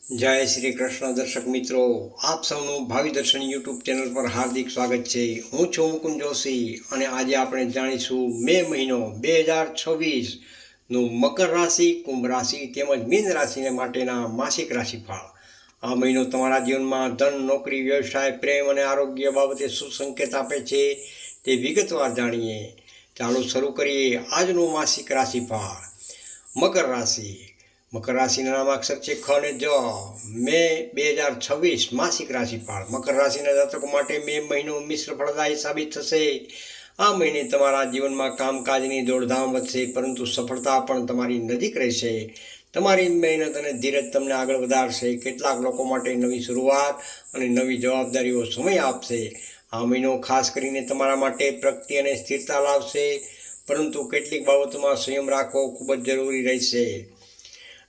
જય શ્રી કૃષ્ણ દર્શક મિત્રો, આપ સૌનું ભાવિ દર્શન યુટ્યુબ ચેનલ પર હાર્દિક સ્વાગત છે। હું છું મુકુંદ જોશી અને આજે આપણે જાણીશું મે મહિનો 2026નું મકર રાશિ, કુંભ રાશિ તેમજ મીન રાશિને માટેના માસિક રાશિફળ। આ મહિનો તમારા જીવનમાં ધન, નોકરી, વ્યવસાય, પ્રેમ અને આરોગ્ય બાબતે શું સંકેત આપે છે તે વિગતવાર જાણીએ। ચાલો શરૂ કરીએ આજનું માસિક રાશિફળ। મકર રાશિ। મકર રાશિના નામાક્ષર છે ખ અને જ। મે 2026 માસિક રાશિફળ। મકર રાશિના જાતકો માટે મે મહિનો મિશ્ર ફળદાયી સાબિત થશે। આ મહિને તમારા જીવનમાં કામકાજની દોડધામ વધશે, પરંતુ સફળતા પણ તમારી નજીક રહેશે। તમારી મહેનત અને ધીરજ તમને આગળ વધારશે। કેટલાક લોકો માટે નવી શરૂઆત અને નવી જવાબદારીઓ સમય આપશે। આ મહિનો ખાસ કરીને તમારા માટે પ્રગતિ અને સ્થિરતા લાવશે, પરંતુ કેટલીક બાબતોમાં સંયમ રાખવો ખૂબ જ જરૂરી રહેશે।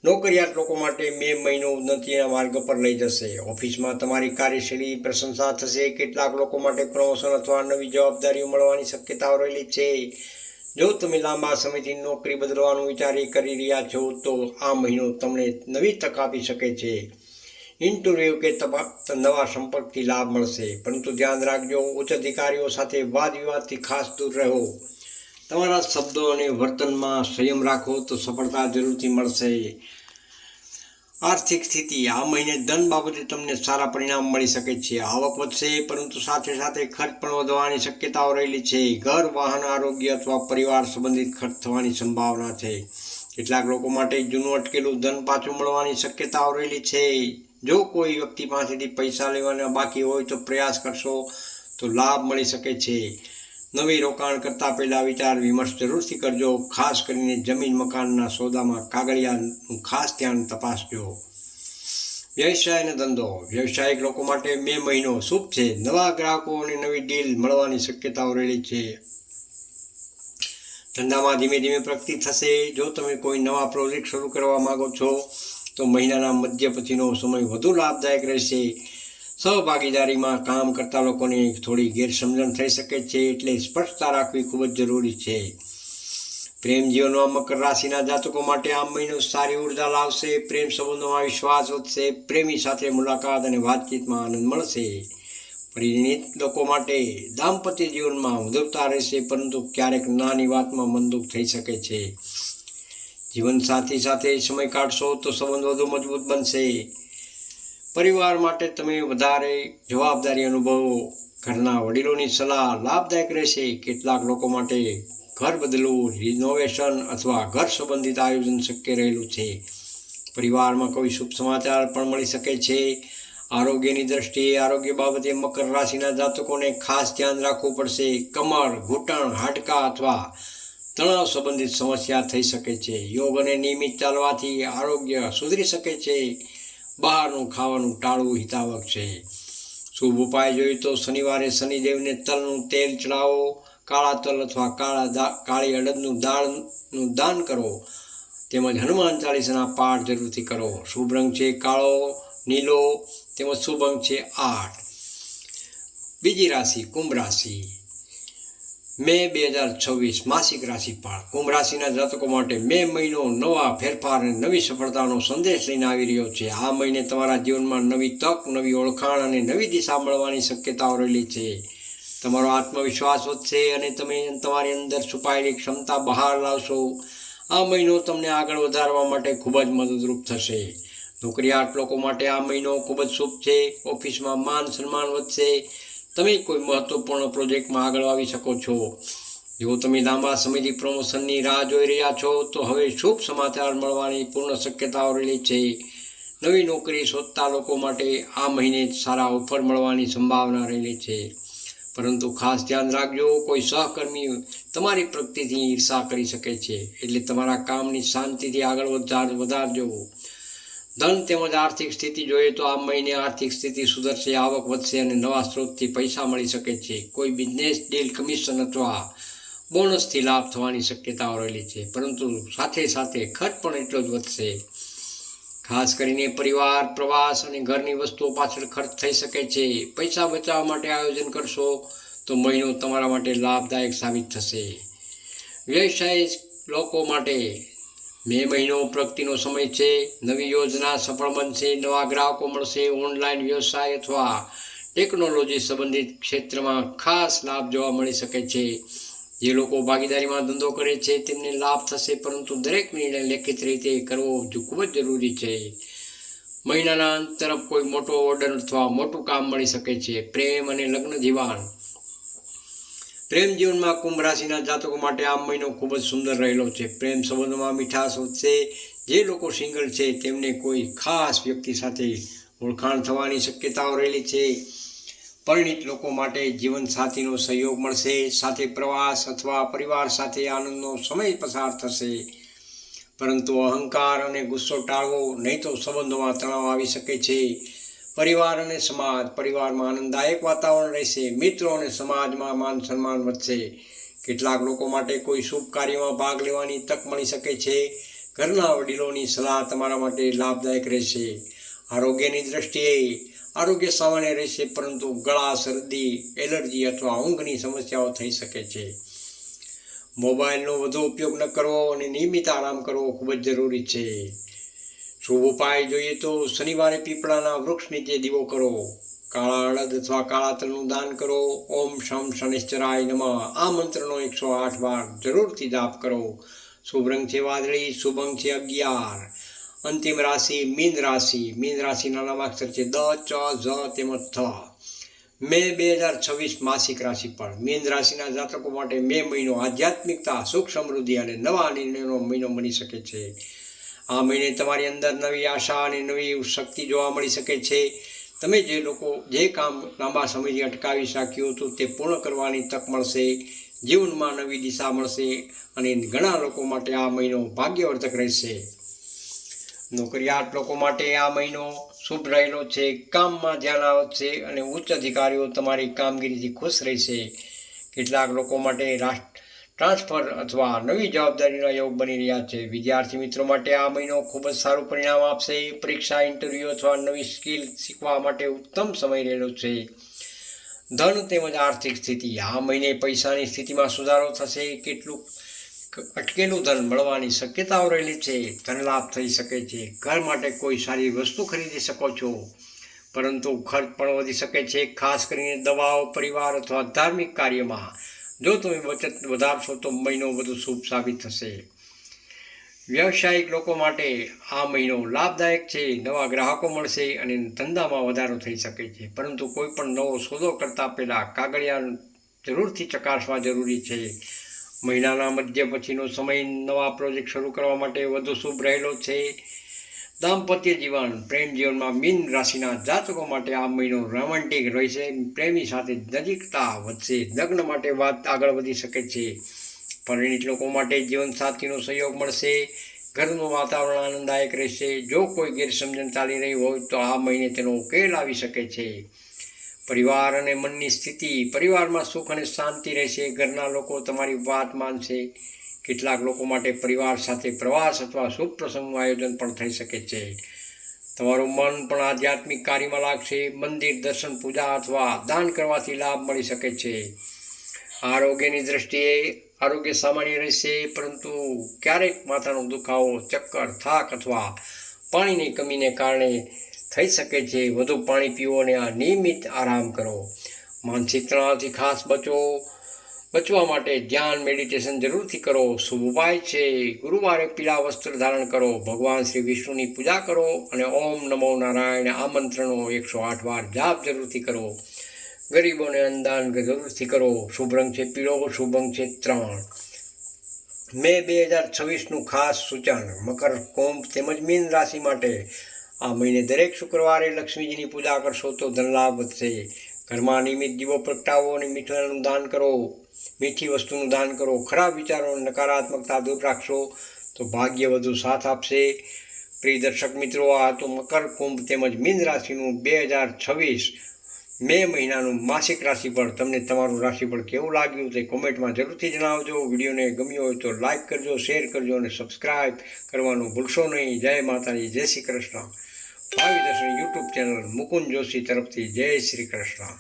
નોકરિયાત લોકો માટે મે મહિનો ઉન્નતિના માર્ગ પર લઈ જશે। ઓફિસમાં તમારી કાર્યશૈલી પ્રશંસા થશે। કેટલાક લોકો માટે પ્રમોશન અથવા નવી જવાબદારીઓ મળવાની શક્યતાઓ રહેલી છે। જો તમે લાંબા સમયથી નોકરી બદલવાનું કરી રહ્યા છો તો આ મહિનો તમને નવી તક આપી શકે છે। ઇન્ટરવ્યૂ કે નવા સંપર્કથી લાભ મળશે, પરંતુ ધ્યાન રાખજો, ઉચ્ચ અધિકારીઓ સાથે વાદ વિવાદથી ખાસ દૂર રહો। તમારા શબ્દો અને વર્તનમાં સંયમ રાખો તો સફળતા જરૂરથી મળશે। આર્થિક સ્થિતિ। આ મહિને ધન બાબતે તમને સારા પરિણામ મળી શકે છે। આવક વધશે, પરંતુ સાથે સાથે ખર્ચ પણ વધવાની શક્યતાઓ રહેલી છે। ઘર, વાહન, આરોગ્ય અથવા પરિવાર સંબંધિત ખર્ચ થવાની સંભાવના છે। કેટલાક લોકો માટે જૂનું અટકેલું ધન પાછું મળવાની શક્યતાઓ રહેલી છે। જો કોઈ વ્યક્તિ પાસેથી પૈસા લેવાના બાકી હોય તો પ્રયાસ કરશો તો લાભ મળી શકે છે। નવી રોકાણ કરતાં પહેલાં વિચાર વિમર્શ જરૂરથી કરજો। ખાસ કરીને જમીન મકાનના સોદામાં કાગળિયાનું ખાસ ધ્યાન તપાસજો। વ્યવસાય અને ધંધો। વ્યવસાયિક લોકો માટે મે મહિનો શુભ છે। નવા ગ્રાહકો અને નવી ડીલ મળવાની શક્યતાઓ રહેલી છે। ધંધામાં ધીમે ધીમે પ્રગતિ થશે। જો તમે કોઈ નવા પ્રોજેક્ટ શરૂ કરવા માંગો છો તો મહિનાના મધ્ય પછીનો સમય વધુ લાભદાયક રહેશે। સહભાગીદારીમાં કામ કરતા લોકોને થોડી ગેરસમજણ થઈ શકે છે, એટલે સ્પષ્ટતા રાખવી ખૂબ જ જરૂરી છે। પ્રેમ જીવનમાં મકર રાશિના જાતકો માટે આ મહિનો સારી ઉર્જા લાવશે। પ્રેમ સંબંધોમાં વિશ્વાસ વધશે। પ્રેમી સાથે મુલાકાત અને વાતચીતમાં આનંદ મળશે। પરિણીત લોકો માટે દાંપત્ય જીવનમાં મધુરતા રહેશે, પરંતુ ક્યારેક નાની વાતમાં મનદુખ થઈ શકે છે। જીવનસાથી સાથે સમય કાઢશો તો સંબંધ વધુ મજબૂત બનશે। પરિવાર માટે તમે વધારે જવાબદારી અનુભવો। ઘરના વડીલોની સલાહ લાભદાયક રહેશે। કેટલાક લોકો માટે ઘર બદલવું, રિનોવેશન અથવા ઘર સંબંધિત આયોજન શક્ય રહેલું છે। પરિવારમાં કોઈ શુભ સમાચાર પણ મળી શકે છે। આરોગ્યની દ્રષ્ટિએ આરોગ્ય બાબતે મકર રાશિના જાતકોને ખાસ ધ્યાન રાખવું પડશે। કમર, ઘૂંટણ, હાડકાં અથવા તણાવ સંબંધિત સમસ્યા થઈ શકે છે। યોગ અને નિયમિત ચાલવાથી આરોગ્ય સુધરી શકે છે। બહારનું ખાવાનું ટાળવું હિતાવહ છે। શુભ ઉપાય જોઈએ તો શનિવારે શનિદેવને તલનું તેલ ચડાવો। કાળા તલ અથવા કાળી અડદનું દાળનું દાન કરો, તેમજ હનુમાન ચાલીસાના પાઠ જરૂરથી કરો। શુભ રંગ છે કાળો, નીલો તેમજ શુભ અંક છે 8। બીજી રાશિ કુંભ રાશિ। મે 2026 માસિક રાશિફળ। કુંભ રાશિના જાતકો માટે મે મહિનો નવા ફેરફાર અને નવી સફળતાનો સંદેશ લઈને આવી રહ્યો છે। આ મહિને તમારા જીવનમાં નવી તક, નવી ઓળખાણ અને નવી દિશા મળવાની શક્યતાઓ રહેલી છે। તમારો આત્મવિશ્વાસ વધશે અને તમે તમારી અંદર છુપાયેલી ક્ષમતા બહાર લાવશો। આ મહિનો તમને આગળ વધારવા માટે ખૂબ જ મદદરૂપ થશે। નોકરિયાત લોકો માટે આ મહિનો ખૂબ જ શુભ છે। ઓફિસમાં માન સન્માન વધશે। તમે કોઈ મહત્વપૂર્ણ પ્રોજેક્ટમાં આગળ આવી શકો છો। જો તમે લાંબા સમયથી પ્રમોશનની રાહ જોઈ રહ્યા છો તો હવે શુભ સમાચાર મળવાની પૂર્ણ શક્યતાઓ રહેલી છે। નવી નોકરી શોધતા લોકો માટે આ મહિને સારા ઓફર મળવાની સંભાવના રહેલી છે, પરંતુ ખાસ ધ્યાન રાખજો, કોઈ સહકર્મી તમારી પ્રગતિથી ઈર્ષા કરી શકે છે, એટલે તમારા કામની શાંતિથી આગળ વધારજો। ધન તેમજ આર્થિક સ્થિતિ જોઈએ તો આ મહિને આર્થિક સ્થિતિ સુધરશે। આવક વધશે અને નવા સ્ત્રોતથી પૈસા મળી શકે છે। કોઈ બિઝનેસ ડીલ, કમિશન અથવા બોનસથી લાભ થવાની શક્યતાઓ રહેલી છે, પરંતુ સાથે સાથે ખર્ચ પણ એટલો જ વધશે। ખાસ કરીને પરિવાર, પ્રવાસ અને ઘરની વસ્તુઓ પાછળ ખર્ચ થઈ શકે છે। પૈસા બચાવવા માટે આયોજન કરશો તો મહિનો તમારા માટે લાભદાયક સાબિત થશે। વ્યવસાય લોકો માટે મે મહિનો પ્રગતિનો સમય છે. નવી યોજના સફળ બનશે, નવા ગ્રાહકો મળશે, ઓનલાઈન વ્યવસાય અથવા ટેકનોલોજી સંબંધિત ક્ષેત્રમાં ખાસ લાભ જોવા મળી શકે છે. જે લોકો ભાગીદારીમાં ધંધો કરે છે તેમને લાભ થશે, પરંતુ દરેક નિર્ણય લેખિત રીતે કરવો ખૂબ જ જરૂરી છે. મહિનાના અંત તરફ કોઈ મોટો ઓર્ડર અથવા મોટું કામ મળી શકે છે. પ્રેમ અને લગ્ન જીવન. પ્રેમ જીવનમાં કુંભ રાશિના જાતકો માટે આ મહિનો ખૂબ જ સુંદર રહેલો છે. પ્રેમ સંબંધોમાં મીઠાશ વધશે. જે લોકો સિંગલ છે તેમને કોઈ ખાસ વ્યક્તિ સાથે ઓળખાણ થવાની શક્યતાઓ રહેલી છે. પરિણીત લોકો માટે જીવનસાથીનો સહયોગ મળશે. સાથે પ્રવાસ અથવા પરિવાર સાથે આનંદનો સમય પસાર થશે. પરંતુ અહંકાર અને ગુસ્સો ટાળવો, નહીં તો સંબંધોમાં તણાવ આવી શકે છે. પરિવાર અને સમાજ. પરિવારમાં આનંદદાયક વાતાવરણ રહેશે. મિત્રો અને સમાજમાં માન સન્માન વધશે. કેટલાક લોકો માટે કોઈ શુભ કાર્યમાં ભાગ લેવાની તક મળી શકે છે. ઘરના વડીલોની સલાહ તમારા માટે લાભદાયક રહેશે. આરોગ્યની દ્રષ્ટિએ આરોગ્ય સામાન્ય રહેશે, પરંતુ ગળા, શરદી, એલર્જી અથવા ઊંઘની સમસ્યાઓ થઈ શકે છે. મોબાઈલનો વધુ ઉપયોગ ન કરવો અને નિયમિત આરામ કરવો ખૂબ જ જરૂરી છે. શુભ ઉપાય જોઈએ તો શનિવારે પીપળાના વૃક્ષ નીચે દીવો કરો. કાળા અડદ અથવા કાળા તલનું દાન કરો. ઓમ શમ શનિશ્ચરાય નમઃ આ મંત્રનો 108 વાર જરૂરથી જાપ કરો. શુભ રંગ છે વાદળી. શુભ અંક છે 11. અંતિમ રાશિ મીન રાશિ. મીન રાશિના નામાક્ષર છે દ, ચ, ઝ તેમજ થ. મે 2026 માસિક રાશિફળ. મીન રાશિના જાતકો માટે મે મહિનો આધ્યાત્મિકતા, સુખ, સમૃદ્ધિ અને નવા નિર્ણયનો મહિનો બની શકે છે. આ મહિને તમારી અંદર નવી આશા અને નવી શક્તિ જોવા મળી શકે છે. તમે જે કામ લાંબા સમયથી અટકાવી રાખ્યું હતું તે પૂર્ણ કરવાની તક મળશે. જીવનમાં નવી દિશા મળશે અને ઘણા લોકો માટે આ મહિનો ભાગ્યવર્ધક રહેશે. નોકરિયાત લોકો માટે આ મહિનો શુભ રહેલો છે. કામમાં ધ્યાન આવશે અને ઉચ્ચ અધિકારીઓ તમારી કામગીરીથી ખુશ રહેશે. કેટલાક લોકો માટે ટ્રાન્સફર અથવા નવી જવાબદારીના યોગ બની રહ્યા છે. વિદ્યાર્થી મિત્રો માટે આ મહિનો ખૂબ જ સારું પરિણામ આપશે. પરીક્ષા, ઇન્ટરવ્યૂ અથવા નવી સ્કિલ શીખવા માટે ઉત્તમ સમય રહેલો છે. ધન તેમજ આર્થિક સ્થિતિ. આ મહિને પૈસાની સ્થિતિમાં સુધારો થશે. કેટલું અટકેલું ધન મળવાની શક્યતાઓ રહેલી છે. ધન લાભ થઈ શકે છે. ઘર માટે કોઈ સારી વસ્તુ ખરીદી શકો છો, પરંતુ ખર્ચ પણ વધી શકે છે, ખાસ કરીને દવાઓ, પરિવાર અથવા ધાર્મિક કાર્યમાં. જો તમે બચત વધારશો તો મહિનો વધુ શુભ સાબિત થશે. વ્યવસાયિક લોકો માટે આ મહિનો લાભદાયક છે. નવા ગ્રાહકો મળશે અને ધંધામાં વધારો થઈ શકે છે, પરંતુ કોઈ પણ નવો સોદો કરતા પહેલાં કાગળિયા જરૂરથી ચકાસવા જરૂરી છે. મહિનાના મધ્ય પછીનો સમય નવા પ્રોજેક્ટ શરૂ કરવા માટે વધુ શુભ રહેલો છે. દાંપત્ય જીવન. પ્રેમ જીવનમાં મીન રાશિના જાતકો માટે આ મહિનો રોમેન્ટિક રહેશે. પ્રેમી સાથે નજીકતા વધશે. લગ્ન માટે વાત આગળ વધી શકે છે. પરિણીત લોકો માટે જીવનસાથીનો સહયોગ મળશે. ઘરનું વાતાવરણ આનંદદાયક રહેશે. જો કોઈ ગેરસમજણ ચાલી રહી હોય તો આ મહિને તેનો ઉકેલ આવી શકે છે. પરિવાર અને મનની સ્થિતિ. પરિવારમાં સુખ અને શાંતિ રહેશે. ઘરના લોકો તમારી વાત માનશે. કેટલાક લોકો માટે પરિવાર સાથે પ્રવાસ અથવા શુભ પ્રસંગનું આયોજન પણ થઈ શકે છે. તમારું મન પણ આધ્યાત્મિક કાર્યમાં લાગશે. મંદિર, દર્શન, પૂજા અથવા દાન કરવાથી લાભ મળી શકે છે. આરોગ્યની દ્રષ્ટિએ આરોગ્ય સામાન્ય રહેશે, પરંતુ ક્યારેક માથાનો દુખાવો, ચક્કર, થાક અથવા પાણીની કમીને કારણે થઈ શકે છે. વધુ પાણી પીવો અને નિયમિત આરામ કરો. માનસિક તણાવથી ખાસ બચવા માટે ધ્યાન, મેડિટેશન જરૂરથી કરો. શુભ ઉપાય છે ગુરુવારે પીળા વસ્ત્ર ધારણ કરો. ભગવાન શ્રી વિષ્ણુની પૂજા કરો અને ઓમ નમો નારાયણ આ મંત્રનો 108 વાર જાપ જરૂરથી કરો. ગરીબોને અન્નદાન જરૂરથી કરો. શુભ રંગ છે પીળો. શુભ અંક છે 3. મે 2026નું ખાસ સૂચન. મકર, કુંભ તેમજ મીન રાશિ માટે આ મહિને દરેક શુક્રવારે લક્ષ્મીજીની પૂજા કરશો તો ધનલાભ વધશે. ઘરમાં નિયમિત દીવો પ્રગટાવો અને મીઠાઈનું દાન કરો. મીઠી વસ્તુનું દાન કરો. ખરાબ વિચારો અને નકારાત્મકતા દૂર રાખશો તો ભાગ્ય વધુ સાથ આપશે. પ્રિય દર્શક મિત્રો, આ તો મકર, કુંભ તેમજ મીન રાશિનું 2026 મે મહિનાનું માસિક રાશિફળ. તમને તમારું રાશિફળ કેવું લાગ્યું તે કોમેન્ટમાં જરૂરથી જણાવજો. વિડીયોને ગમ્યો હોય તો લાઇક કરજો, શેર કરજો અને સબસ્ક્રાઈબ કરવાનું ભૂલશો નહીં. જય માતાજી, જય શ્રી કૃષ્ણ. ભાવિ દર્શન યુટ્યુબ ચેનલ મુકુંદ જોશી તરફથી જય શ્રી કૃષ્ણ.